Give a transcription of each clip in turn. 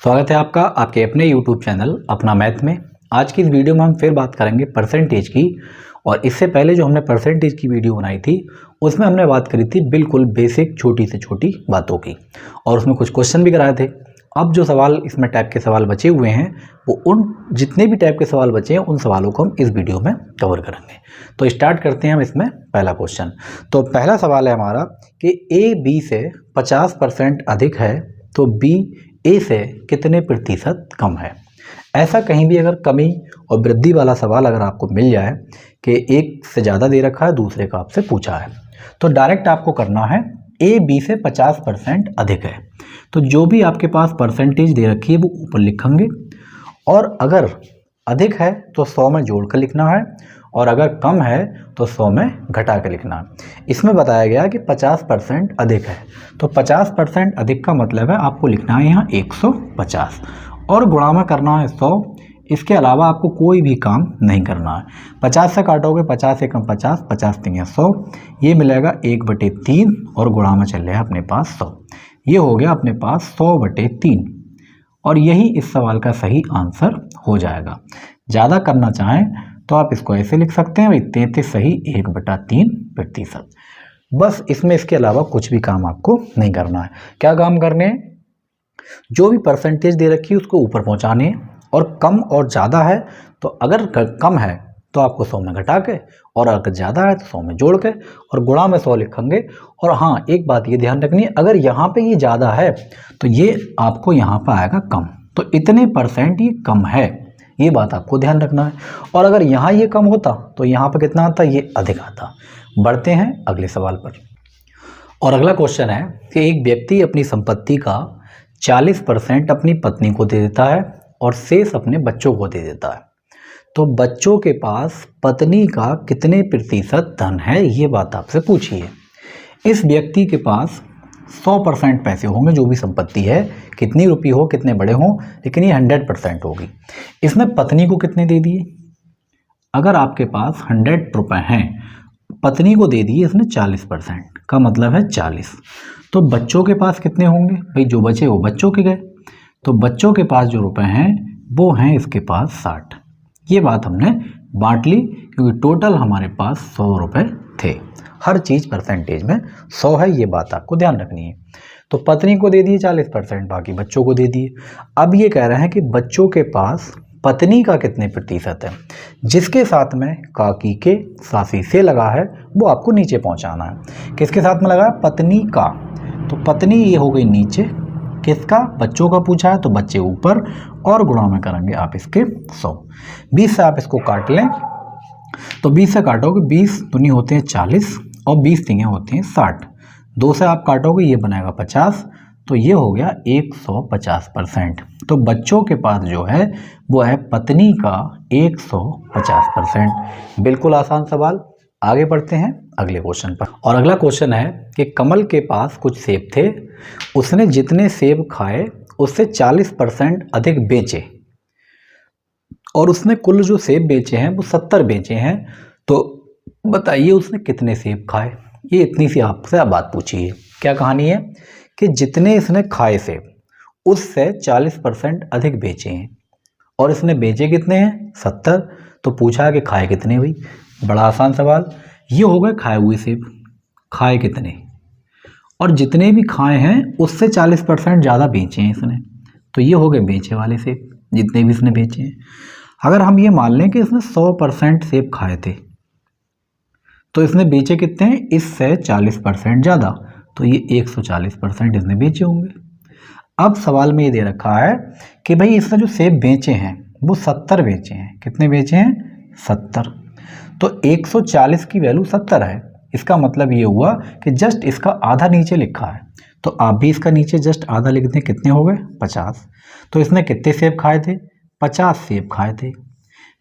स्वागत है आपका आपके अपने YouTube चैनल अपना मैथ में। आज की इस वीडियो में हम फिर बात करेंगे परसेंटेज की। और इससे पहले जो हमने परसेंटेज की वीडियो बनाई थी उसमें हमने बात करी थी बिल्कुल बेसिक छोटी से छोटी बातों की, और उसमें कुछ क्वेश्चन भी कराए थे। अब जो सवाल इसमें टाइप के सवाल बचे हुए हैं वो उन जितने भी टाइप के सवाल बचे हैं उन सवालों को हम इस वीडियो में कवर करेंगे। तो स्टार्ट करते हैं हम इसमें पहला क्वेश्चन। तो पहला सवाल है हमारा कि ए बी से 50% अधिक है तो बी ए से कितने प्रतिशत कम है। ऐसा कहीं भी अगर कमी और वृद्धि वाला सवाल अगर आपको मिल जाए कि एक से ज़्यादा दे रखा है दूसरे का आपसे पूछा है, तो डायरेक्ट आपको करना है ए बी से 50% अधिक है तो जो भी आपके पास परसेंटेज दे रखी है वो ऊपर लिखेंगे, और अगर अधिक है तो 100 में जोड़ कर लिखना है, और अगर कम है तो 100 में घटा के लिखना है। इसमें बताया गया कि 50% अधिक है तो 50% अधिक का मतलब है आपको लिखना है यहाँ 150 और गुणा में करना है 100। इसके अलावा आपको कोई भी काम नहीं करना है। 50 से काटोगे 50 से कम 50, 50 3 100, ये मिलेगा 1/3 और गुणा में चल रहा है अपने पास 100। ये हो गया अपने पास 100/3 और यही इस सवाल का सही आंसर हो जाएगा। ज़्यादा करना चाहें तो आप इसको ऐसे लिख सकते हैं, 33 सही 1/3%। बस इसमें इसके अलावा कुछ भी काम आपको नहीं करना है। क्या काम करने हैं? जो भी परसेंटेज दे रखी है उसको ऊपर पहुंचाने हैं, और कम और ज़्यादा है तो अगर कम है तो आपको 100 में घटा के, और अगर ज़्यादा है तो 100 में जोड़ के, और गुणा में 100 लिखेंगे। और हाँ, एक बात ये ध्यान रखनी है, अगर यहाँ पे ये ज़्यादा है तो ये आपको यहाँ पर आएगा कम, तो इतने परसेंट ये कम है, ये बात आपको ध्यान रखना है। और अगर यहाँ ये कम होता तो यहाँ पर कितना आता, ये अधिक आता। बढ़ते हैं अगले सवाल पर। और अगला क्वेश्चन है कि एक व्यक्ति अपनी संपत्ति का 40% अपनी पत्नी को दे देता है और शेष अपने बच्चों को दे देता है, तो बच्चों के पास पत्नी का कितने प्रतिशत धन है, ये बात आपसे पूछी है। इस व्यक्ति के पास 100% पैसे होंगे, जो भी संपत्ति है, कितनी रुपये हो कितने बड़े हों, लेकिन ये 100% होगी। इसने पत्नी को कितने दे दिए? अगर आपके पास 100 रुपये हैं, पत्नी को दे दिए इसने 40%, का मतलब है 40। तो बच्चों के पास कितने होंगे भाई? जो बचे वो बच्चों के गए, तो बच्चों के पास जो रुपए हैं वो हैं इसके पास 60। ये बात हमने बांट ली क्योंकि टोटल हमारे पास 100 रुपये थे। हर चीज़ परसेंटेज में 100 है, ये बात आपको ध्यान रखनी है। तो पत्नी को दे दिए 40%, बाकी बच्चों को दे दिए। अब ये कह रहे हैं कि बच्चों के पास पत्नी का कितने प्रतिशत है। जिसके साथ में काकी के सासी से लगा है वो आपको नीचे पहुंचाना है। किसके साथ में लगा है? पत्नी का, तो पत्नी ये हो गई नीचे, किसका? बच्चों का पूछा है तो बच्चे ऊपर, और गुणा में करेंगे आप इसके 100। 20 से आप इसको काट लें तो 20 से काटोगे 20 दूनी होते हैं 40 और 20 तीन होते हैं 60। 2 से आप काटोगे ये बनाएगा 50, तो ये हो गया 150%। तो बच्चों के पास जो है वो है पत्नी का 150%। बिल्कुल आसान सवाल। आगे बढ़ते हैं अगले क्वेश्चन पर। और अगला क्वेश्चन है कि कमल के पास कुछ सेब थे, उसने जितने सेब खाए उससे 40% अधिक बेचे, और उसने कुल जो सेब बेचे हैं वो 70 बेचे हैं, तो बताइए उसने कितने सेब खाए। ये इतनी सी आपसे बात पूछी है। क्या कहानी है कि जितने इसने खाए सेब उससे 40% अधिक बेचे हैं, और इसने बेचे कितने हैं? 70। तो पूछा है कि खाए कितने भाई? बड़ा आसान सवाल। ये हो गए खाए हुए सेब, खाए कितने, और जितने भी खाए हैं उससे 40% ज़्यादा बेचे हैं इसने, तो ये हो गए बेचे वाले सेब, जितने भी इसने बेचे हैं। अगर हम ये मान लें कि इसने 100% सेब खाए थे तो इसने बेचे कितने हैं? इससे 40% ज़्यादा, तो ये 140% इसने बेचे होंगे। अब सवाल में ये दे रखा है कि भाई इसने जो सेब बेचे हैं वो 70 बेचे हैं। कितने बेचे हैं? 70। तो 140 की वैल्यू 70 है, इसका मतलब ये हुआ कि जस्ट इसका आधा नीचे लिखा है, तो आप भी इसका नीचे जस्ट आधा लिख दें। कितने हो गए? 50। तो इसने कितने सेब खाए थे? 50 सेब खाए थे।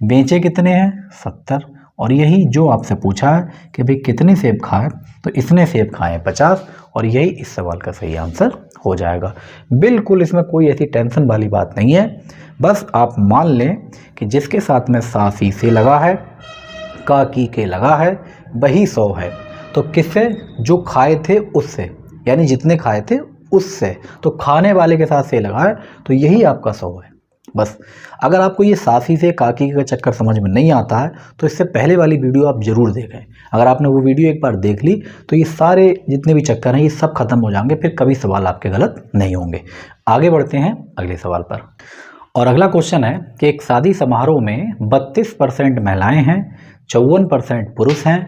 बेचे कितने हैं? 70। और यही जो आपसे पूछा है कि भाई कितने सेब खाए, तो इसने सेब खाए 50, और यही इस सवाल का सही आंसर हो जाएगा। बिल्कुल इसमें कोई ऐसी टेंशन वाली बात नहीं है। बस आप मान लें कि जिसके साथ में सासी से लगा है, काकी के लगा है, वही 100 है। तो किससे? जो खाए थे उससे, यानी जितने खाए थे उससे, तो खाने वाले के साथ से लगाए तो यही आपका 100 है। बस अगर आपको ये सासी से काकी का चक्कर समझ में नहीं आता है तो इससे पहले वाली वीडियो आप ज़रूर देखें। अगर आपने वो वीडियो एक बार देख ली तो ये सारे जितने भी चक्कर हैं ये सब खत्म हो जाएंगे, फिर कभी सवाल आपके गलत नहीं होंगे। आगे बढ़ते हैं अगले सवाल पर। और अगला क्वेश्चन है कि एक शादी समारोह में 32% महिलाएं हैं, 54% पुरुष हैं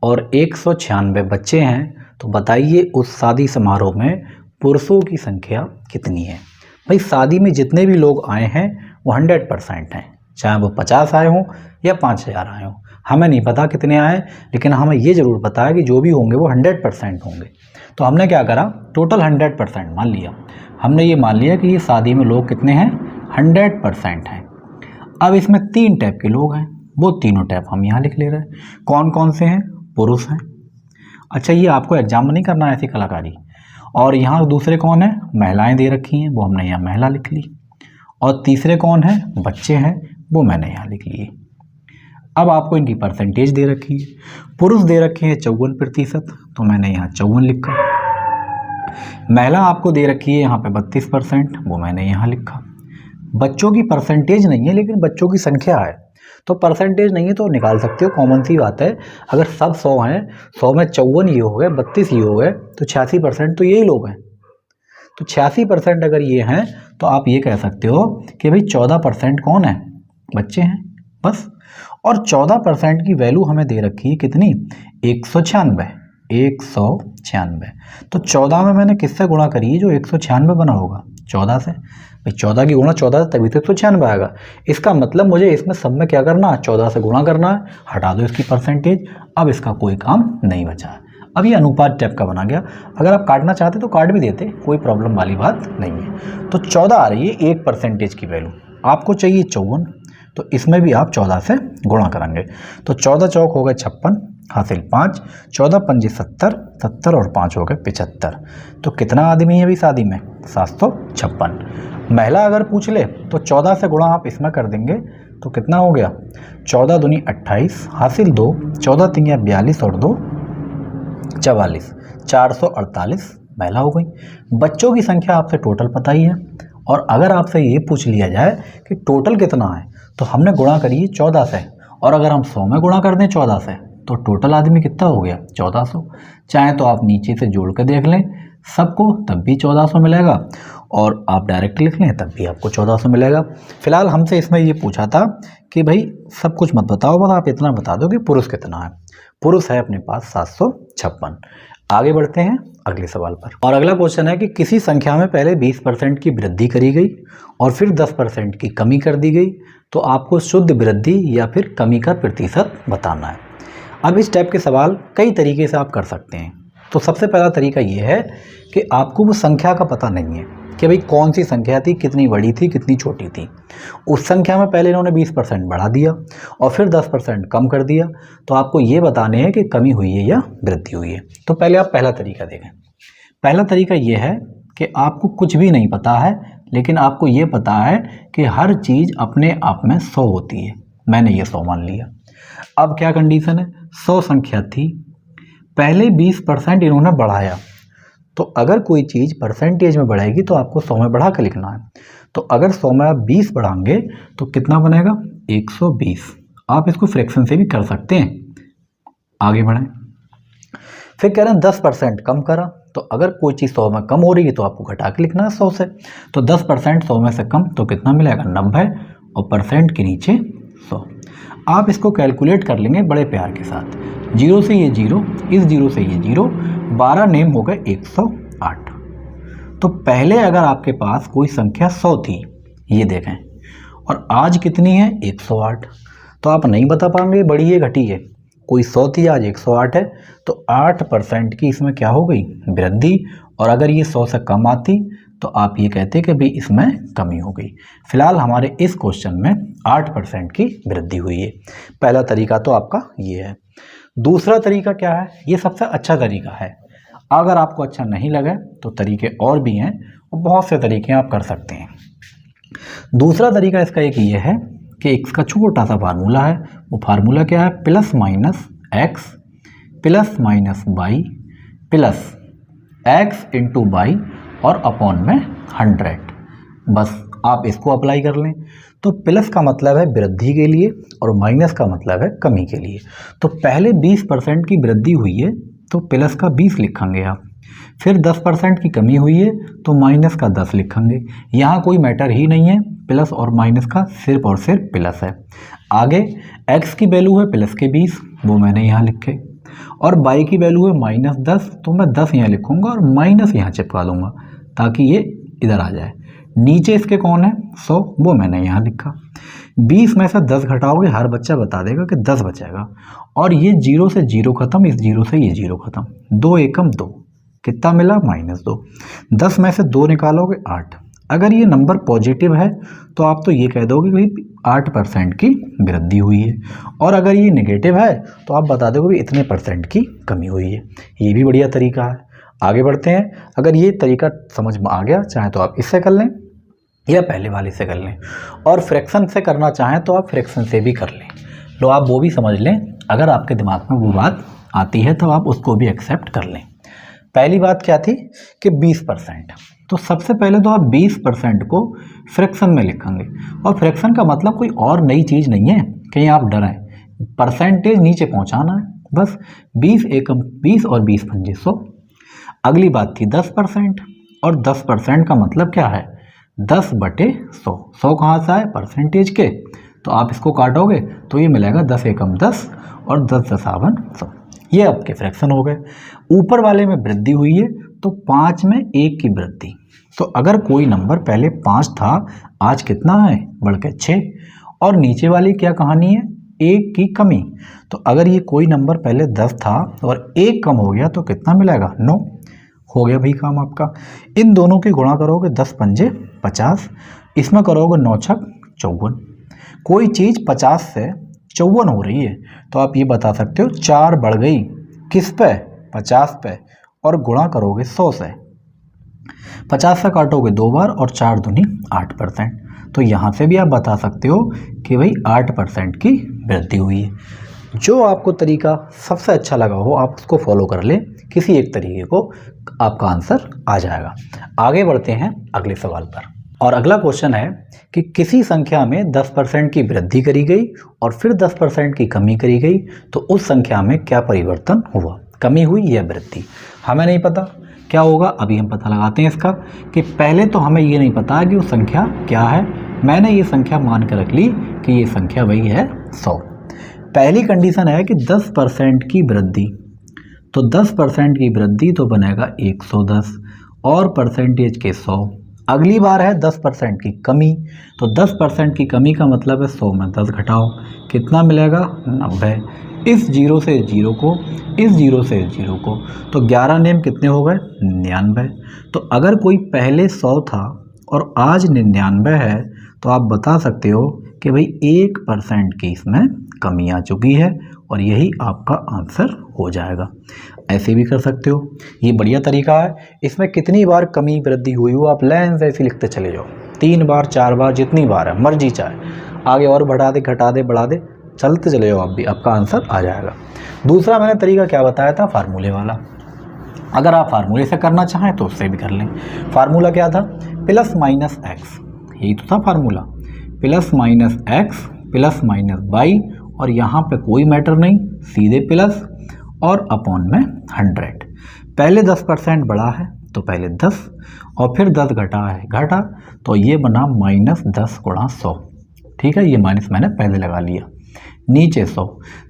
और 196 बच्चे हैं, तो बताइए उस शादी समारोह में पुरुषों की संख्या कितनी है। भाई शादी में जितने भी लोग आए हैं वो 100% हैं, चाहे वो 50 आए हों या 5000 आए हों। हमें नहीं पता कितने आए, लेकिन हमें ये ज़रूर पता है कि जो भी होंगे वो 100% होंगे। तो हमने क्या करा, टोटल 100% मान लिया। हमने ये मान लिया कि ये शादी में लोग कितने हैं, 100% हैं। अब इसमें 3 टाइप के लोग हैं, वो तीनों टाइप हम यहाँ लिख ले रहे हैं। कौन कौन से हैं, पुरुष हैं। अच्छा ये आपको एग्जाम में नहीं करना है ऐसी कलाकारी। और यहाँ दूसरे कौन है, महिलाएं दे रखी हैं, वो हमने यहाँ महिला लिख ली। और तीसरे कौन है, बच्चे हैं, वो मैंने यहाँ लिख लिए। अब आपको इनकी परसेंटेज दे रखी है। पुरुष दे रखे हैं 54%, तो मैंने यहाँ 54 लिखा। महिला आपको दे रखी है यहाँ पे 32%, वो मैंने यहाँ लिखा। बच्चों की परसेंटेज नहीं है लेकिन बच्चों की संख्या है, तो परसेंटेज नहीं है तो निकाल सकते हो, कॉमन सी बात है। अगर सब 100 हैं, 100 में 54 ये हो गए, 32 ये हो गए, तो 86% तो यही लोग हैं। तो 86% अगर ये हैं तो आप ये कह सकते हो कि भाई 14% कौन है, बच्चे हैं, बस। और 14% की वैल्यू हमें दे रखी है कितनी, 196। 196 तो 14 में मैंने किससे गुणा करी है जो 196 बना होगा, 14 से। भाई 14 की गुणा 14 से तभी तो 196 आएगा। इसका मतलब मुझे इसमें सब में क्या करना है, 14 से गुणा करना है। हटा दो इसकी परसेंटेज, अब इसका कोई काम नहीं बचा है। अब ये अनुपात टाइप का बना गया। अगर आप काटना चाहते तो काट भी देते, कोई प्रॉब्लम वाली बात नहीं है। तो 14 आ रही है 1% की वैल्यू, आपको चाहिए 54, तो इसमें भी आप 14 से गुणा करेंगे। तो 14 चौक हो गए 56, हासिल 5, 14 पंजे 70, 70 और 5 हो गए 75। तो कितना आदमी है अभी शादी में, 756। महिला अगर पूछ ले तो 14 से गुणा आप इसमें कर देंगे तो कितना हो गया, 14 दूनी 28, हासिल 2, 14 तिंगिया 42 और 2 44, 448 महिला हो गई। बच्चों की संख्या आपसे टोटल पता ही है, और अगर आपसे ये पूछ लिया जाए कि टोटल कितना है तो हमने गुणा करिए 14 से, और अगर हम 100 में गुणा कर दें 14 से तो टोटल आदमी कितना हो गया, 1400। चाहे तो आप नीचे से जोड़ के देख लें सबको, तब भी 1400 मिलेगा, और आप डायरेक्ट लिख लें तब भी आपको 1400 मिलेगा। फिलहाल हमसे इसमें ये पूछा था कि भाई सब कुछ मत बताओ, बस आप इतना बता दो कि पुरुष कितना है। पुरुष है अपने पास 756। आगे बढ़ते हैं अगले सवाल पर। और अगला क्वेश्चन है कि किसी संख्या में पहले 20% की वृद्धि करी गई और फिर 10% की कमी कर दी गई, तो आपको शुद्ध वृद्धि या फिर कमी का प्रतिशत बताना है। अब इस टाइप के सवाल कई तरीके से आप कर सकते हैं। तो सबसे पहला तरीका ये है कि आपको वो संख्या का पता नहीं है कि भाई कौन सी संख्या थी, कितनी बड़ी थी, कितनी छोटी थी। उस संख्या में पहले इन्होंने 20% बढ़ा दिया और फिर 10% कम कर दिया, तो आपको ये बताने हैं कि कमी हुई है या वृद्धि हुई है। तो पहले आप पहला तरीका देखें। पहला तरीका ये है कि आपको कुछ भी नहीं पता है, लेकिन आपको ये पता है कि हर चीज़ अपने आप में 100 होती है। मैंने ये 100 मान लिया। अब क्या कंडीशन है, 100 संख्या थी, पहले 20% इन्होंने बढ़ाया, तो अगर कोई चीज़ परसेंटेज में बढ़ेगी तो आपको 100 में बढ़ा कर लिखना है। तो अगर 100 में आप 20 बढ़ाएंगे तो कितना बनेगा, 120। आप इसको फ्रैक्शन से भी कर सकते हैं। आगे बढ़ें। फिर कह रहे हैं 10% कम करा, तो अगर कोई चीज़ 100 में कम हो रही है तो आपको घटा के लिखना है 100 से। तो 10% 100 में से कम तो कितना मिलेगा, 90, और परसेंट के नीचे 100। आप इसको कैलकुलेट कर लेंगे बड़े प्यार के साथ। 0 से ये 0, इस 0 से ये 0, 12 नेम हो गए 108। तो पहले अगर आपके पास कोई संख्या 100 थी, ये देखें, और आज कितनी है 108, तो आप नहीं बता पाएंगे बड़ी है घटी है। कोई 100 थी, आज 108 है, तो 8% की इसमें क्या हो गई, वृद्धि। और अगर ये 100 से कम आती तो आप ये कहते कि भाई इसमें कमी हो गई। फिलहाल हमारे इस क्वेश्चन में 8% की वृद्धि हुई है। पहला तरीका तो आपका ये है। दूसरा तरीका क्या है, ये सबसे अच्छा तरीका है। अगर आपको अच्छा नहीं लगे तो तरीके और भी हैं, और बहुत से तरीके आप कर सकते हैं। दूसरा तरीका इसका एक ये है कि इसका छोटा सा फार्मूला है। वो फार्मूला क्या है, plus minus X plus minus Y plus X into Y और अपॉन में 100। बस आप इसको अप्लाई कर लें। तो प्लस का मतलब है वृद्धि के लिए और माइनस का मतलब है कमी के लिए। तो पहले 20% की वृद्धि हुई है तो प्लस का 20 लिखेंगे आप, फिर 10% की कमी हुई है तो माइनस का 10 लिखेंगे। यहाँ कोई मैटर ही नहीं है, प्लस और माइनस का सिर्फ और सिर्फ प्लस है। आगे x की वैल्यू है प्लस के 20, वो मैंने यहाँ लिखे, और y की वैल्यू है -10, तो मैं 10 यहाँ लिखूँगा और माइनस यहाँ चिपका दूंगा ताकि ये इधर आ जाए। नीचे इसके कौन है 100, वो मैंने यहाँ लिखा। 20 में से 10 घटाओगे हर बच्चा बता देगा कि 10 बचेगा, और ये 0 से 0 खत्म, इस 0 से ये 0 खत्म, 2 एकम 2, कितना मिला -2। 10 में से 2 निकालोगे 8। अगर ये नंबर पॉजिटिव है तो आप तो ये कह दोगे कि 8% की वृद्धि हुई है, और अगर ये नेगेटिव है तो आप बता दोगे कि इतने % की कमी हुई है। ये भी बढ़िया तरीका है। आगे बढ़ते हैं। अगर ये तरीका समझ में आ गया, चाहे तो आप इससे कर लें या पहले वाले से कर लें, और फ्रैक्शन से करना चाहें तो आप फ्रैक्शन से भी कर लें। लो आप वो भी समझ लें, अगर आपके दिमाग में वो बात आती है तो आप उसको भी एक्सेप्ट कर लें। पहली बात क्या थी कि 20%, तो सबसे पहले तो आप 20% को फ्रैक्शन में लिखेंगे, और फ्रैक्शन का मतलब कोई और नई चीज़ नहीं है कहीं आप डरें, परसेंटेज नीचे पहुंचाना है बस। 20 एकम 20 और 20 पंजे 100। अगली बात थी 10%, और 10% का मतलब क्या है 10/100। 100 कहाँ से आए परसेंटेज के, तो आप इसको काटोगे तो ये मिलेगा 10 एकम 10 और 10 दशावन 100। ये आपके फ्रैक्शन हो गए। ऊपर वाले में वृद्धि हुई है तो 5 में 1 की वृद्धि। तो अगर कोई नंबर पहले 5 था, आज कितना है बढ़ के 6, और नीचे वाली क्या कहानी है 1 की कमी। तो अगर ये कोई नंबर पहले 10 था और 1 कम हो गया तो कितना मिलेगा 9। हो गया भाई काम आपका। इन दोनों की गुणा करोगे 10 पंजे 50, इसमें करोगे 9 छक 54। कोई चीज़ 50 से 54 हो रही है तो आप ये बता सकते हो 4 बढ़ गई किस पे 50 पे, और गुणा करोगे 100 से। 50 से काटोगे 2 बार और 4 दूनी 8%, तो यहाँ से भी आप बता सकते हो कि भाई 8% की वृद्धि हुई है। जो आपको तरीका सबसे अच्छा लगा हो आप उसको फॉलो कर लें, किसी एक तरीके को आपका आंसर आ जाएगा। आगे बढ़ते हैं अगले सवाल पर, और अगला क्वेश्चन है कि किसी संख्या में 10% की वृद्धि करी गई और फिर 10% की कमी करी गई, तो उस संख्या में क्या परिवर्तन हुआ, कमी हुई या वृद्धि। हमें नहीं पता क्या होगा, अभी हम पता लगाते हैं इसका। कि पहले तो हमें ये नहीं पता कि वो संख्या क्या है। मैंने ये संख्या मान कर रख ली कि ये संख्या वही है 100। पहली कंडीशन है कि 10% की वृद्धि, तो 10% की वृद्धि तो बनेगा 110 और परसेंटेज के 100। अगली बार है 10% की कमी, तो 10% की कमी का मतलब है 100 में 10 घटाओ, कितना मिलेगा 90। इस 0 से 0 को, इस 0 से 0 को, तो 11 नेम कितने हो गए 99। तो अगर कोई पहले 100 था और आज 99 है तो आप बता सकते हो कि भाई 1% की इसमें कमी आ चुकी है, और यही आपका आंसर हो जाएगा। ऐसे भी कर सकते हो, ये बढ़िया तरीका है। इसमें कितनी बार कमी वृद्धि हुई हो आप लाइन ऐसे लिखते चले जाओ, 3 बार 4 बार जितनी बार है मर्जी, चाहे आगे और बढ़ा दे घटा दे बढ़ा दे, चलते चले जाओ आप भी, आपका आंसर आ जाएगा। दूसरा मैंने तरीका क्या बताया था, फार्मूले वाला। अगर आप फार्मूले से करना चाहें तो उससे भी कर लें। फार्मूला क्या था, प्लस माइनस एक्स, यही तो था formula. Plus minus X plus minus Y, और यहाँ पे कोई मैटर नहीं, सीधे प्लस और अपॉन में 100। पहले 10% बढ़ा है तो पहले 10, और फिर 10 घटा है घटा, तो ये बना -10 गुणा 100। ठीक है, ये माइनस मैंने पहले लगा लिया। नीचे 100,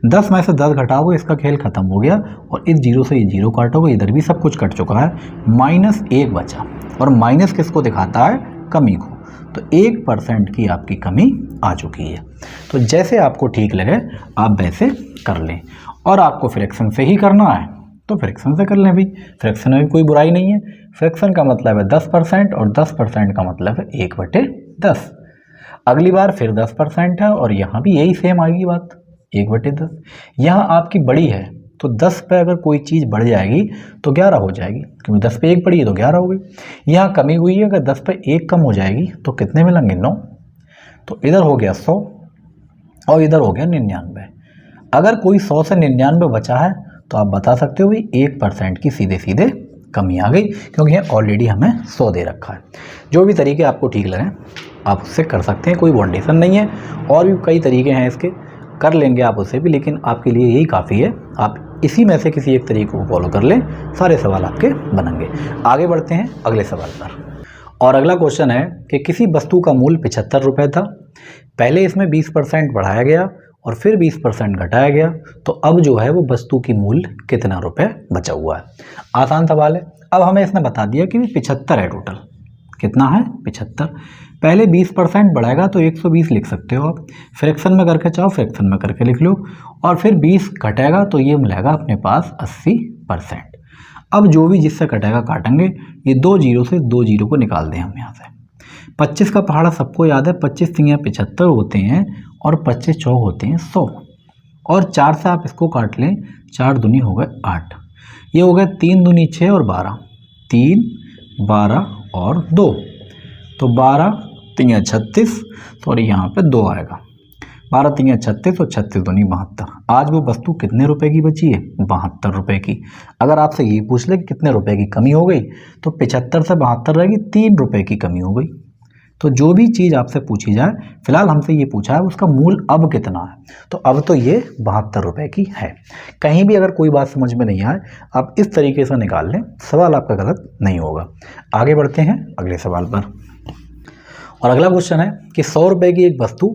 10 में से 10 घटाओगे इसका खेल खत्म हो गया, और इस 0 से ये 0 काटोगे, इधर भी सब कुछ कट चुका है, -1 बचा। और माइनस किसको दिखाता है, कमी को, तो 1% की आपकी कमी आ चुकी है। तो जैसे आपको ठीक लगे आप वैसे कर लें, और आपको फ्रैक्शन से ही करना है तो फ्रैक्शन से कर लें भाई, फ्रैक्शन में भी कोई बुराई नहीं है। फ्रैक्शन का मतलब है 10% और 10% का मतलब है 1/10। अगली बार फिर 10% है, और यहाँ भी यही सेम आएगी बात 1/10। यहाँ आपकी बड़ी है तो 10 पे अगर कोई चीज़ बढ़ जाएगी तो 11 हो जाएगी, क्योंकि 10 पे 1 बढ़ी है तो 11 हो गई। यहाँ कमी हुई है, अगर 10 पे 1 कम हो जाएगी तो कितने मिलेंगे 9। तो इधर हो गया 100 और इधर हो गया 99। अगर कोई 100 से 99 बचा है तो आप बता सकते हो भाई 1% की सीधे सीधे कमी आ गई, क्योंकि ये ऑलरेडी हमें 100 दे रखा है। जो भी तरीके आपको ठीक लगें आप उससे कर सकते हैं, कोई बाउंडेशन नहीं है। और भी कई तरीके हैं इसके, कर लेंगे आप उससे भी, लेकिन आपके लिए यही काफ़ी है। आप इसी में से किसी एक तरीके को फॉलो कर लें, सारे सवाल आपके बनेंगे। आगे बढ़ते हैं अगले सवाल पर। और अगला क्वेश्चन है कि किसी वस्तु का मूल्य 75 रुपये था, पहले इसमें 20% बढ़ाया गया और फिर 20% घटाया गया, तो अब जो है वो वस्तु की मूल्य कितना रुपये बचा हुआ है। आसान सवाल है। अब हमें इसने बता दिया कि 75 है टोटल, कितना है 75। पहले 20% बढ़ाएगा तो 120 लिख सकते हो आप, फ्रैक्शन में करके चाहो फ्रैक्शन में करके लिख लो, और फिर 20 घटेगा तो ये मिलेगा अपने पास 80%। अब जो भी जिससे कटेगा काटेंगे, ये 2 जीरो से 2 जीरो को निकाल दें हम यहाँ से। 25 का पहाड़ा सबको याद है, 25 तिंगा 75 होते हैं और 25 चौक होते हैं 100, और 4 से आप इसको काट लें, 4 दूनी हो गए 8, ये हो गए 3 दूनी 6 और 12, 3 12 और 2, तो 12 तिंगा 36, सॉरी यहाँ पे 2 आएगा, 12 तिंगा 36 और 36 दूनी 72। आज वो वस्तु कितने रुपए की बची है? 72 रुपये की। अगर आपसे ये पूछ ले कि कितने रुपए की कमी हो गई, तो 75 से 72 रहेगी, 3 रुपये की कमी हो गई। तो जो भी चीज़ आपसे पूछी जाए, फिलहाल हमसे ये पूछा है उसका मूल्य अब कितना है, तो अब तो ये 72 रुपये की है। कहीं भी अगर कोई बात समझ में नहीं आए, आप इस तरीके से निकाल लें, सवाल आपका गलत नहीं होगा। आगे बढ़ते हैं अगले सवाल पर। और अगला क्वेश्चन है कि 100 रुपये की एक वस्तु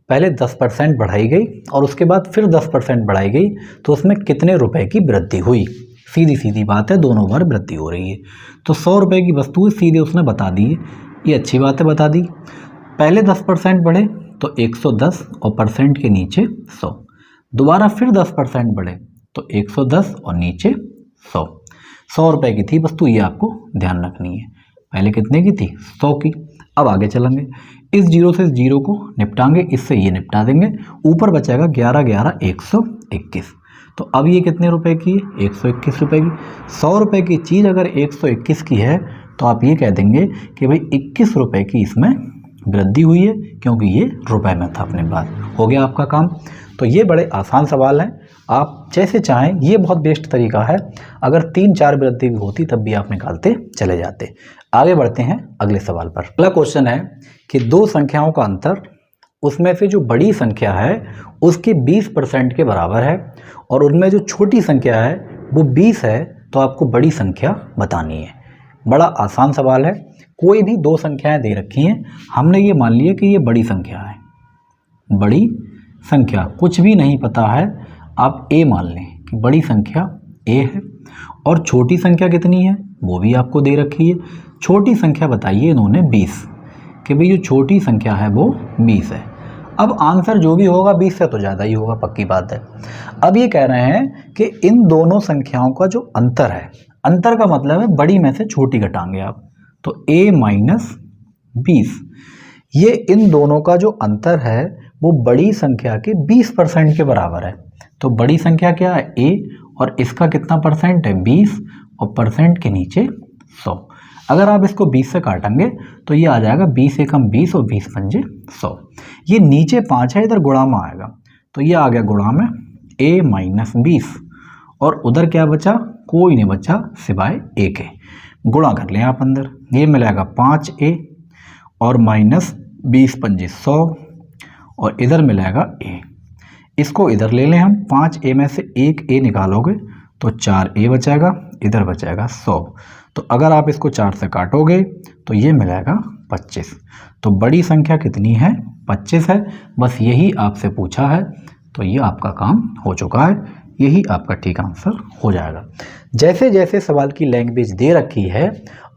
पहले 10% बढ़ाई गई और उसके बाद फिर 10% बढ़ाई गई, तो उसमें कितने रुपए की वृद्धि हुई? सीधी सीधी बात है, दोनों बार वृद्धि हो रही है। तो 100 रुपये की वस्तु सीधे उसने बता दी, ये अच्छी बात है, बता दी। पहले 10% बढ़े तो 110 और परसेंट के नीचे 100, दोबारा फिर 10% बढ़े तो 110 और नीचे 100। 100 रुपये की थी वस्तु, ये आपको ध्यान रखनी है। पहले कितने की थी? 100 की। अब आगे चलेंगे, इस जीरो से इस जीरो को निपटाएंगे, इससे ये निपटा देंगे, ऊपर बचेगा 11 11 121। तो अब ये कितने रुपए की है? 121 रुपये की। 100 रुपये की चीज़ अगर 121 की है, तो आप ये कह देंगे कि भाई 21 रुपये की इसमें वृद्धि हुई है, क्योंकि ये रुपए में था अपने पास। हो गया आपका काम। तो ये बड़े आसान सवाल हैं, आप जैसे चाहें, ये बहुत बेस्ट तरीका है। अगर 3-4 वृद्धि भी होती तब भी आप निकालते चले जाते। आगे बढ़ते हैं अगले सवाल पर। अगला क्वेश्चन है कि दो संख्याओं का अंतर, उसमें से जो बड़ी संख्या है उसके 20% के बराबर है, और उनमें जो छोटी संख्या है वो 20 है, तो आपको बड़ी संख्या बतानी है। बड़ा आसान सवाल है। कोई भी दो संख्याएं दे रखी हैं, हमने ये मान लिया कि ये बड़ी संख्या है। बड़ी संख्या कुछ भी नहीं पता है, आप ए मान लें कि बड़ी संख्या ए है, और छोटी संख्या कितनी है वो भी आपको दे रखी है। छोटी संख्या बताइए इन्होंने 20, कि भाई जो छोटी संख्या है वो 20 है। अब आंसर जो भी होगा 20 से तो ज़्यादा ही होगा, पक्की बात है। अब ये कह रहे हैं कि इन दोनों संख्याओं का जो अंतर है, अंतर का मतलब है बड़ी में से छोटी घटाएंगे आप, तो a माइनस 20, ये इन दोनों का जो अंतर है वो बड़ी संख्या के 20% के बराबर है। तो बड़ी संख्या क्या है? a, और इसका कितना परसेंट है? 20, और परसेंट के नीचे 100। अगर आप इसको 20 से काटेंगे तो ये आ जाएगा 20 एकम 20 और 20 पंजे 100। ये नीचे 5 है, इधर गुणा में आएगा, तो ये आ गया गुणा में a माइनस 20, और उधर क्या बचा? कोई नहीं बचा सिवाय a के। गुणा कर लें आप अंदर, ये मिलेगा 5a और माइनस 20 पंजे 100, और इधर मिलेगा a। इसको इधर ले लें हम, 5a में से एक a निकालोगे तो 4a बचेगा, इधर बचेगा 100। तो अगर आप इसको 4 से काटोगे तो ये मिलेगा 25। तो बड़ी संख्या कितनी है? 25 है। बस यही आपसे पूछा है, तो ये आपका काम हो चुका है, यही आपका ठीक आंसर हो जाएगा। जैसे जैसे सवाल की लैंग्वेज दे रखी है,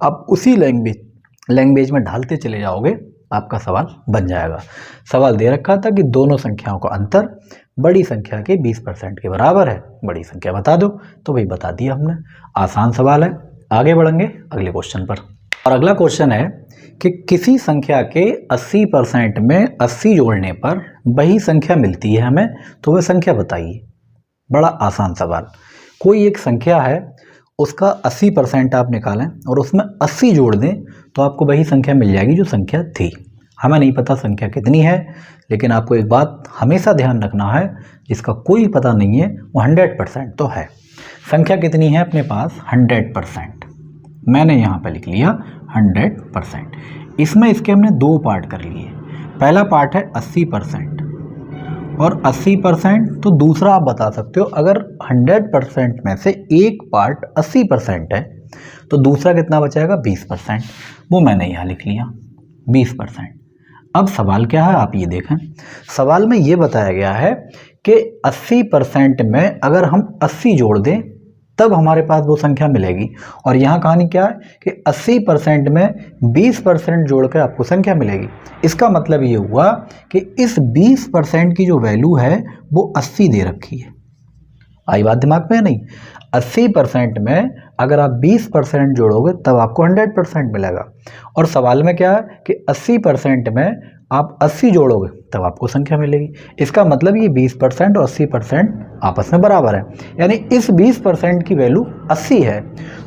आप उसी लैंग्वेज में ढालते चले जाओगे, आपका सवाल बन जाएगा। सवाल दे रखा था कि दोनों संख्याओं का अंतर बड़ी संख्या के 20% के बराबर है, बड़ी संख्या बता दो, तो भाई बता दिया हमने। आसान सवाल है। आगे बढ़ेंगे अगले क्वेश्चन पर। और अगला क्वेश्चन है कि किसी संख्या के 80% में 80 जोड़ने पर वही संख्या मिलती है हमें, तो वह संख्या बताइए। बड़ा आसान सवाल। कोई एक संख्या है, उसका 80% आप निकालें और उसमें 80 जोड़ दें, तो आपको वही संख्या मिल जाएगी जो संख्या थी। हमें नहीं पता संख्या कितनी है, लेकिन आपको एक बात हमेशा ध्यान रखना है, जिसका कोई पता नहीं है वो 100% तो है। संख्या कितनी है अपने पास? 100%। मैंने यहाँ पे लिख लिया 100%। इसमें इसके हमने दो पार्ट कर लिए। पहला पार्ट है 80% और 80%, तो दूसरा आप बता सकते हो अगर 100% में से एक पार्ट 80% है तो दूसरा कितना बचाएगा 20%, वो मैंने यहाँ लिख लिया 20%। अब सवाल क्या है आप ये देखें, सवाल में ये बताया गया है कि 80% में अगर हम 80 जोड़ दें तब हमारे पास वो संख्या मिलेगी, और यहाँ कहानी क्या है कि 80% में 20% जोड़कर आपको संख्या मिलेगी। इसका मतलब ये हुआ कि इस 20% की जो वैल्यू है वो 80 दे रखी है। आई बात दिमाग में? नहीं, 80% में अगर आप 20% जोड़ोगे तब आपको 100% मिलेगा, और सवाल में क्या है कि 80% में आप 80 जोड़ोगे तब आपको संख्या मिलेगी। इसका मतलब ये 20% और 80% आपस में बराबर है, यानी इस 20% की वैल्यू 80 है,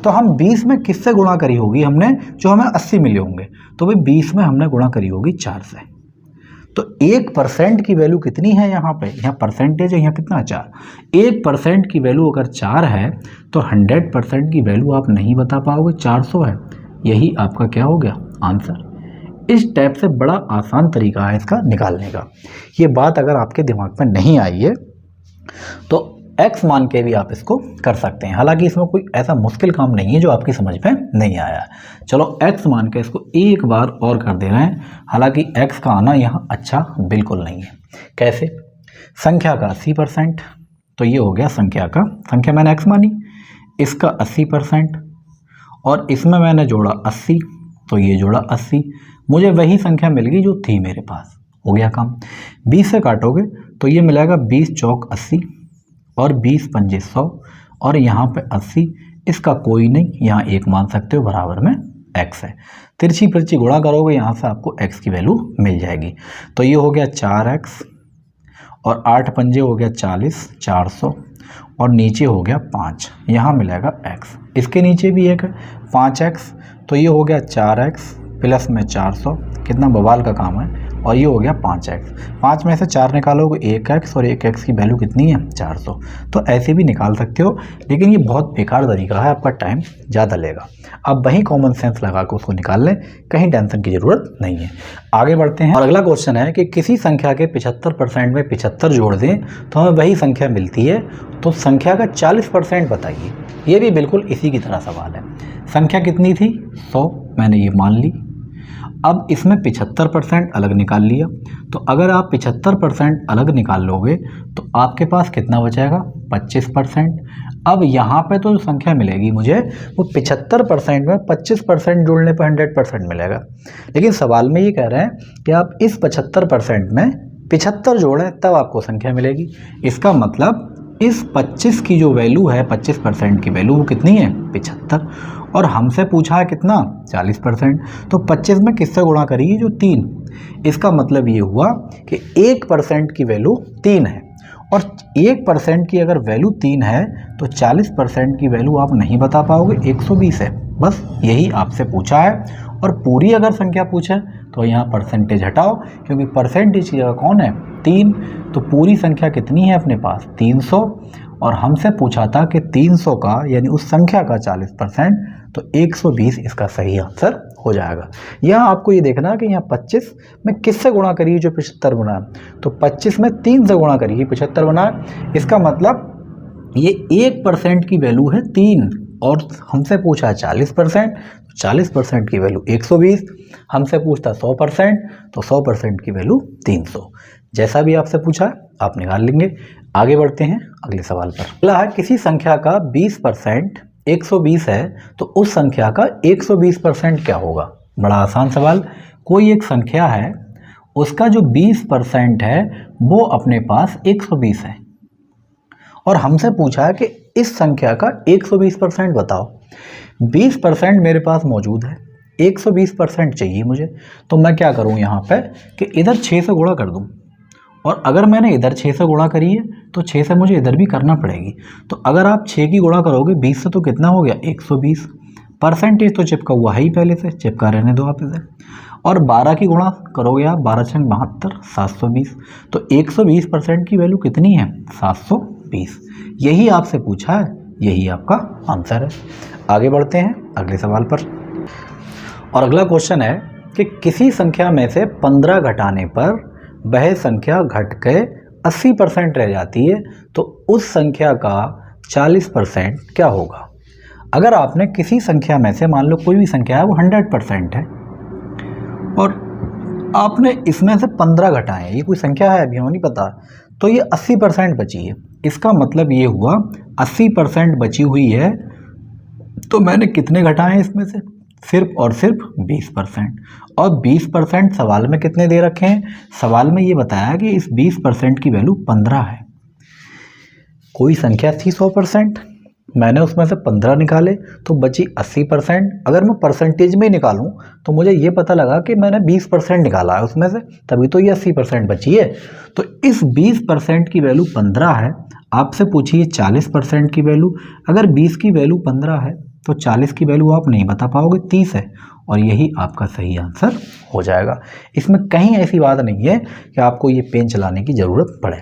तो हम 20 में किससे गुणा करी होगी हमने, जो हमें 80 मिले होंगे, तो भाई 20 में हमने गुणा करी होगी 4 से। तो 1% की वैल्यू कितनी है यहाँ पे, यहाँ परसेंटेज है, यहाँ कितना 4। 1% की वैल्यू अगर 4 है तो 100% की वैल्यू आप नहीं बता पाओगे, 400 है। यही आपका क्या हो गया आंसर। इस टाइप से बड़ा आसान तरीका है इसका निकालने का। ये बात अगर आपके दिमाग में नहीं आई है तो x मान के भी आप इसको कर सकते हैं। हालांकि इसमें कोई ऐसा मुश्किल काम नहीं है जो आपकी समझ में नहीं आया। चलो x मान के इसको एक बार और कर दे रहे हैं। हालांकि x का आना यहाँ अच्छा बिल्कुल नहीं है। कैसे? संख्या का 80%, तो ये हो गया संख्या मैंने x मानी, इसका 80%, और इसमें मैंने जोड़ा 80, तो ये जोड़ा 80, मुझे वही संख्या मिल गई जो थी मेरे पास। हो गया काम। 20 से काटोगे तो ये मिलेगा 20 चौक 80 और 20 पंजे 100, और यहाँ पे 80, इसका कोई नहीं, यहाँ एक मान सकते हो, बराबर में x है। तिरछी फिरछी गुणा करोगे यहाँ से आपको x की वैल्यू मिल जाएगी। तो ये हो गया 4x और 8 पंजे हो गया 40, 400, और नीचे हो गया 5, यहाँ मिलेगा x। इसके नीचे भी एक है 5x, तो ये हो गया 4x प्लस में 400, कितना बवाल का काम है, और ये हो गया 5x। 5 में से 4 निकालोगे 1x, और 1x की वैल्यू कितनी है 400। तो ऐसे भी निकाल सकते हो, लेकिन ये बहुत बेकार तरीका है, आपका टाइम ज़्यादा लेगा। अब वही कॉमन सेंस लगा के उसको निकाल लें, कहीं टेंशन की ज़रूरत नहीं है। आगे बढ़ते हैं, और अगला क्वेश्चन है कि किसी संख्या के 75% में 75 जोड़ दें तो हमें वही संख्या मिलती है, तो संख्या का 40% बताइए। ये भी बिल्कुल इसी की तरह सवाल है। संख्या कितनी थी 100, मैंने ये मान ली। अब इसमें 75% अलग निकाल लिया, तो अगर आप 75% अलग निकाल लोगे तो आपके पास कितना बचेगा 25%। अब यहाँ पे तो जो संख्या मिलेगी मुझे वो 75% में 25% जोड़ने पर 100% मिलेगा, लेकिन सवाल में ये कह रहे हैं कि आप इस 75% में 75 जोड़ें तब आपको संख्या मिलेगी। इसका मतलब इस 25 की जो वैल्यू है, 25% की वैल्यू, वो कितनी है 75, और हमसे पूछा है कितना 40%, तो 25 में किससे गुणा करिए जो 3। इसका मतलब ये हुआ कि 1% की वैल्यू 3 है, और 1% की अगर वैल्यू 3 है तो 40% की वैल्यू आप नहीं बता पाओगे, 120 है। बस यही आपसे पूछा है, और पूरी अगर संख्या पूछे तो यहाँ परसेंटेज हटाओ, क्योंकि परसेंटेज की जगह कौन है 3, तो पूरी संख्या कितनी है अपने पास 300, और हमसे पूछा था कि 300 का यानी उस संख्या का 40%, तो 120 इसका सही आंसर हो जाएगा। यहाँ आपको ये देखना है कि यहाँ 25 में किससे गुणा करिए जो 75 बना है, तो 25 में 3 से गुणा करिए 75 बना है। इसका मतलब ये 1% की वैल्यू है 3, और हमसे पूछा 40%, 40% की वैल्यू 120, हमसे पूछता 100%, तो 100% की वैल्यू 300। जैसा भी आपसे पूछा आप निकाल लेंगे। आगे बढ़ते हैं अगले सवाल पर। अगला है किसी संख्या का 20% 120 है तो उस संख्या का 120% क्या होगा। बड़ा आसान सवाल। कोई एक संख्या है, उसका जो 20% है वो अपने पास 120 है, और हमसे पूछा है कि इस संख्या का 120% बताओ। 20% मेरे पास मौजूद है, 120% चाहिए मुझे, तो मैं क्या करूं यहाँ पे कि इधर 6 से गुणा कर दूं, और अगर मैंने इधर 6 से गुणा करी है तो 6 से मुझे इधर भी करना पड़ेगी। तो अगर आप 6 की गुणा करोगे 20 से तो कितना हो गया 120। परसेंटेज तो चिपका हुआ है ही पहले से, चिपका रहने दो आप इधर। और 12 की गुणा करोगे आप, 12 छंग 72, 720। तो 120% की वैल्यू कितनी है 720। यही आपसे पूछा है यही आपका आंसर है। आगे बढ़ते हैं अगले सवाल पर। और अगला क्वेश्चन है कि किसी संख्या में से 15 घटाने पर वह संख्या घट के 80% रह जाती है, तो उस संख्या का 40% क्या होगा। अगर आपने किसी संख्या में से, मान लो कोई भी संख्या है वो 100% है और आपने इसमें से 15 घटाए, ये कोई संख्या है अभी हमें नहीं पता, तो ये 80% बची है। इसका मतलब ये हुआ 80% बची हुई है, तो मैंने कितने घटाए इसमें से, सिर्फ और सिर्फ 20%। और 20% सवाल में कितने दे रखे हैं, सवाल में ये बताया कि इस 20% की वैल्यू 15 है। कोई संख्या थी 100%, मैंने उसमें से 15 निकाले तो बची 80%। अगर मैं परसेंटेज में निकालूं तो मुझे ये पता लगा कि मैंने 20% निकाला है उसमें से, तभी तो ये 80% बची है। तो इस 20% की वैल्यू 15 है। आपसे पूछिए 40% की वैल्यू, अगर 20 की वैल्यू 15 है तो 40 की वैल्यू आप नहीं बता पाओगे, 30 है, और यही आपका सही आंसर हो जाएगा। इसमें कहीं ऐसी बात नहीं है कि आपको ये पेन चलाने की ज़रूरत पड़े।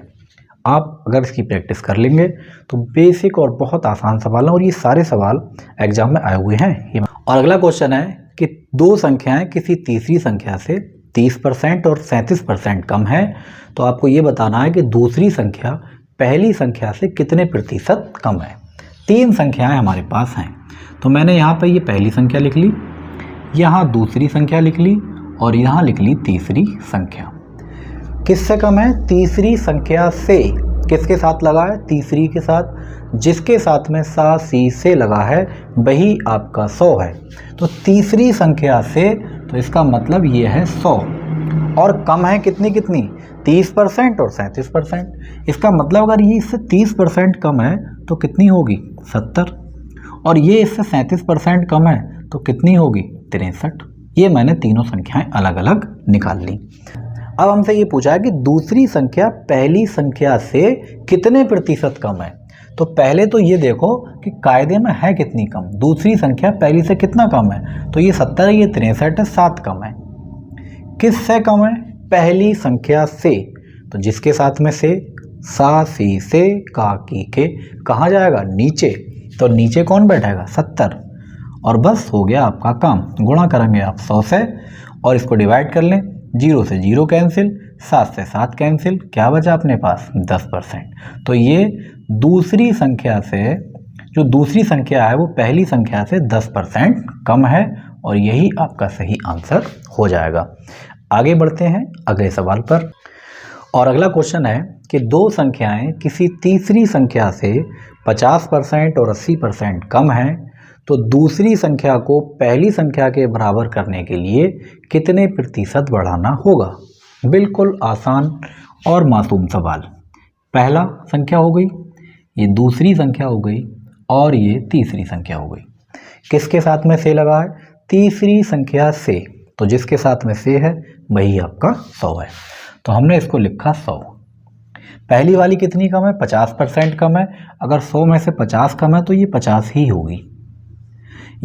आप अगर इसकी प्रैक्टिस कर लेंगे तो बेसिक और बहुत आसान सवाल हैं, और ये सारे सवाल एग्जाम में आए हुए हैं। और अगला क्वेश्चन है कि दो संख्याएं किसी तीसरी संख्या से 30% और 37% कम है, तो आपको ये बताना है कि दूसरी संख्या पहली संख्या से कितने प्रतिशत कम है। 3 संख्याएं हमारे पास हैं, तो मैंने यहाँ पर ये पहली संख्या लिख ली, यहाँ दूसरी संख्या लिख ली और यहाँ लिख ली तीसरी संख्या। किससे कम है, तीसरी संख्या से। किसके साथ लगा है, तीसरी के साथ। जिसके साथ में सा सी से लगा है वही आपका 100 है। तो तीसरी संख्या से, तो इसका मतलब ये है 100, और कम है कितनी कितनी, 30% और 37%। इसका मतलब अगर ये इससे 30% कम है तो कितनी होगी, 70, और ये इससे 37% कम है तो कितनी होगी, 63। ये मैंने तीनों संख्याएं अलग अलग निकाल ली। अब हमसे ये पूछा है कि दूसरी संख्या पहली संख्या से कितने प्रतिशत कम है। तो पहले तो ये देखो कि कायदे में है कितनी कम, दूसरी संख्या पहली से कितना कम है, तो ये 70 है, ये 63 है, 7 कम है। किससे कम है, पहली संख्या से। तो जिसके साथ में से, सा सी से का की के, कहाँ जाएगा, नीचे। तो नीचे कौन बैठेगा, 70, और बस हो गया आपका काम। गुणा करेंगे आप 100 से और इसको डिवाइड कर लें, 0 से 0 कैंसिल, 7 से 7 कैंसिल, क्या बचा अपने पास, 10%। तो ये दूसरी संख्या से, जो दूसरी संख्या है वो पहली संख्या से 10% कम है, और यही आपका सही आंसर हो जाएगा। आगे बढ़ते हैं अगले सवाल पर। और अगला क्वेश्चन है कि दो संख्याएं किसी तीसरी संख्या से 50% और 80% कम हैं, तो दूसरी संख्या को पहली संख्या के बराबर करने के लिए कितने प्रतिशत बढ़ाना होगा। बिल्कुल आसान और मासूम सवाल। पहला संख्या हो गई, ये दूसरी संख्या हो गई, और ये तीसरी संख्या हो गई। किसके साथ में से लगा है, तीसरी संख्या से। तो जिसके साथ में से है वही आपका 100 है, तो हमने इसको लिखा 100। पहली वाली कितनी कम है, 50% कम है। अगर 100 में से 50 कम है तो ये 50 ही होगी।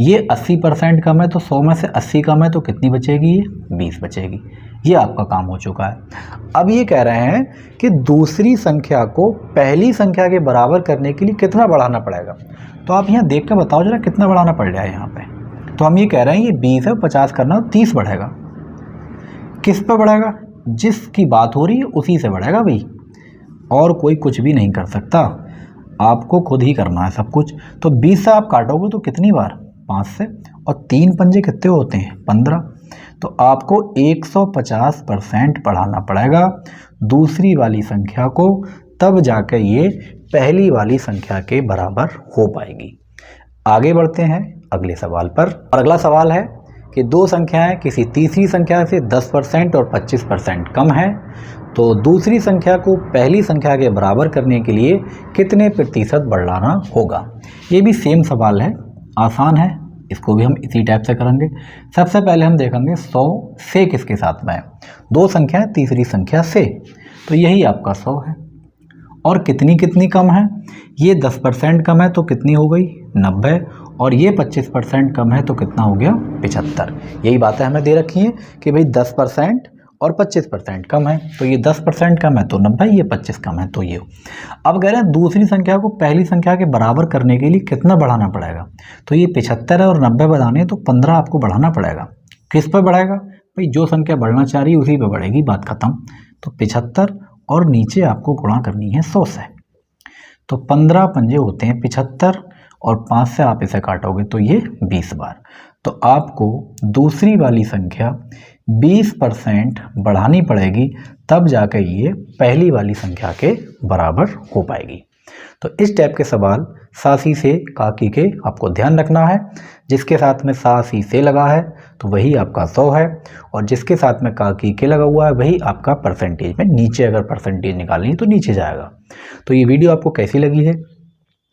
ये 80% कम है, तो 100 में से 80 कम है तो कितनी बचेगी, ये 20 बचेगी। ये आपका काम हो चुका है। अब ये कह रहे हैं कि दूसरी संख्या को पहली संख्या के बराबर करने के लिए कितना बढ़ाना पड़ेगा। तो आप यहाँ देख के बताओ जरा कितना बढ़ाना पड़ जाए यहाँ पे। तो हम ये कह रहे हैं ये 20 है, 50 करना, 30 बढ़ेगा। किस पे बढ़ेगा, जिसकी बात हो रही है उसी से बढ़ेगा भाई, और कोई कुछ भी नहीं कर सकता, आपको खुद ही करना है सब कुछ। तो 20 से आप काटोगे तो कितनी बार, 5 से, और 3 पंजे कितने होते हैं, 15। तो आपको 150% बढ़ाना पड़ेगा दूसरी वाली संख्या को, तब जाकर ये पहली वाली संख्या के बराबर हो पाएगी। आगे बढ़ते हैं अगले सवाल पर। और अगला सवाल है कि दो संख्याएं किसी तीसरी संख्या से 10% और 25% कम है, तो दूसरी संख्या को पहली संख्या के बराबर करने के लिए कितने प्रतिशत बढ़ाना होगा। ये भी सेम सवाल है, आसान है, इसको भी हम इसी टाइप से करेंगे। सबसे पहले हम देखेंगे 100 से किसके साथ में है, दो संख्या है तीसरी संख्या से, तो यही आपका 100 है। और कितनी कितनी कम है, ये 10% कम है तो कितनी हो गई, 90, और ये 25% कम है तो कितना हो गया, 75। यही बातें हमें दे रखी हैं कि भाई 10% और 25% कम है, तो ये 10% कम है तो 90, ये 25 कम है तो ये। अब कह रहे हैं दूसरी संख्या को पहली संख्या के बराबर करने के लिए कितना बढ़ाना पड़ेगा, तो ये 75 है और 90 बढ़ाने तो 15 आपको बढ़ाना पड़ेगा। किस पर बढ़ाएगा भाई, जो संख्या बढ़ना चाह रही है उसी पे बढ़ेगी, बात खत्म। तो 75 और नीचे आपको गुणा करनी है 100 से, तो 15 पंजे होते हैं 75 और 5 से आप इसे काटोगे तो ये 20 बार। तो आपको दूसरी वाली संख्या 20% बढ़ानी पड़ेगी, तब जाकर ये पहली वाली संख्या के बराबर हो पाएगी। तो इस टाइप के सवाल सासी से काकी के आपको ध्यान रखना है। जिसके साथ में सासी से लगा है तो वही आपका 100 है, और जिसके साथ में काकी के लगा हुआ है वही आपका परसेंटेज में नीचे, अगर परसेंटेज निकालनी है तो नीचे जाएगा। तो ये वीडियो आपको कैसी लगी है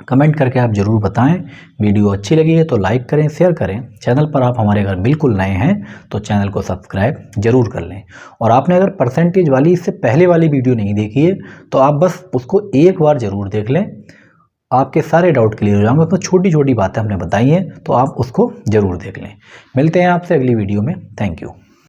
कमेंट करके आप ज़रूर बताएं। वीडियो अच्छी लगी है तो लाइक करें, शेयर करें। चैनल पर आप हमारे अगर बिल्कुल नए हैं तो चैनल को सब्सक्राइब जरूर कर लें। और आपने अगर परसेंटेज वाली इससे पहले वाली वीडियो नहीं देखी है तो आप बस उसको एक बार ज़रूर देख लें, आपके सारे डाउट क्लियर हो जाएंगे। उसमें छोटी छोटी बातें हमने बताई हैं तो आप उसको ज़रूर देख लें। मिलते हैं आपसे अगली वीडियो में। Thank you.